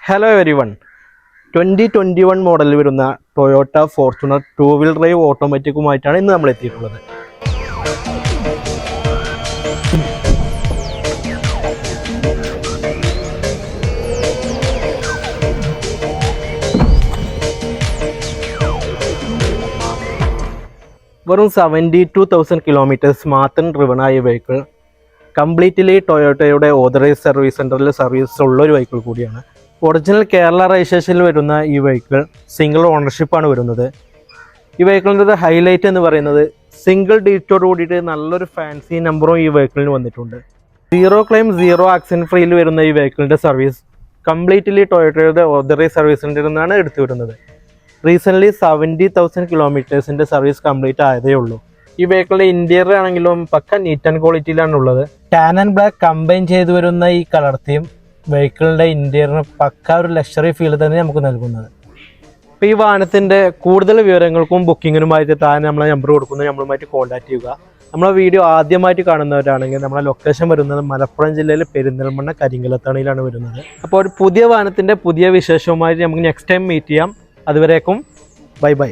Hello every one 2021 മോഡലിൽ വരുന്ന Toyota Fortuner 2 wheel drive ഓട്ടോമാറ്റിക്കുമായിട്ടാണ് ഇന്ന് നമ്മൾ എത്തിയിട്ടുള്ളത്. വെറും 72,000 കിലോമീറ്റേഴ്സ് മാത്രം ഡ്രിവണായ വെഹിക്കിൾ കംപ്ലീറ്റ്ലി ടൊയോട്ടയുടെ ഓതറൈസ് സർവീസ് സെൻറ്ററിൽ സർവീസ് ഉള്ള ഒരു വെഹിക്കിൾ കൂടിയാണ്. ഒറിജിനൽ കേരള രജിസ്ട്രേഷനിൽ വരുന്ന ഈ വെഹിക്കിൾ സിംഗിൾ ഓണർഷിപ്പാണ് വരുന്നത്. ഈ വെഹിക്കിളിൻ്റെ ഹൈലൈറ്റ് എന്ന് പറയുന്നത് സിംഗിൾ ഡീറ്റോട് കൂടിയിട്ട് നല്ലൊരു ഫാൻസി നമ്പറും ഈ വെഹിക്കിളിന് വന്നിട്ടുണ്ട്. സീറോ ക്ലെയിം സീറോ ആക്സിഡൻറ്റ് ഫ്രീയിൽ വരുന്ന ഈ വെഹിക്കിളിൻ്റെ സർവീസ് കംപ്ലീറ്റ്ലി ടൊയോട്ടയുടെ ഓതറൈസ് സർവീസ് സെൻറ്ററിൽ നിന്നാണ് എടുത്തു വരുന്നത്. റീസെൻ്റ്ലി 70,000 കിലോമീറ്റേഴ്സിൻ്റെ സർവീസ് കംപ്ലീറ്റ് ആയതേ ഉള്ളൂ. ഈ വെഹിക്കിളിൻ്റെ ഇൻറ്റീരിയർ ആണെങ്കിലും പക്ക നീറ്റ് ആൻഡ് ക്വാളിറ്റിയിലാണ് ഉള്ളത്. ടാൻ ആൻഡ് ബ്ലാക്ക് കമ്പൈൻ ചെയ്തു വരുന്ന ഈ കളർ തീം വെഹിക്കിളിൻ്റെ ഇൻറ്റീരിയറിന് പക്ക ഒരു ലക്ഷറി ഫീൽ തന്നെ നമുക്ക് നൽകുന്നത്. ഇപ്പോൾ ഈ വാഹനത്തിൻ്റെ കൂടുതൽ വിവരങ്ങൾക്കും ബുക്കിങ്ങിനുമായിട്ട് താൻ നമ്മളെ നമ്പർ കൊടുക്കുന്നത് നമ്മളുമായിട്ട് കോൺടാക്ട് ചെയ്യുക. നമ്മളെ വീഡിയോ ആദ്യമായിട്ട് കാണുന്നവരാണെങ്കിൽ നമ്മളെ ലൊക്കേഷൻ വരുന്നത് മലപ്പുറം ജില്ലയിൽ പെരിന്തൽമണ്ണ കരിങ്കലത്തണിയിലാണ് വരുന്നത്. അപ്പോൾ ഒരു പുതിയ വാഹനത്തിൻ്റെ പുതിയ വിശേഷവുമായിട്ട് നമുക്ക് നെക്സ്റ്റ് ടൈം മീറ്റ് ചെയ്യാം. അതുവരേക്കും ബൈ ബൈ.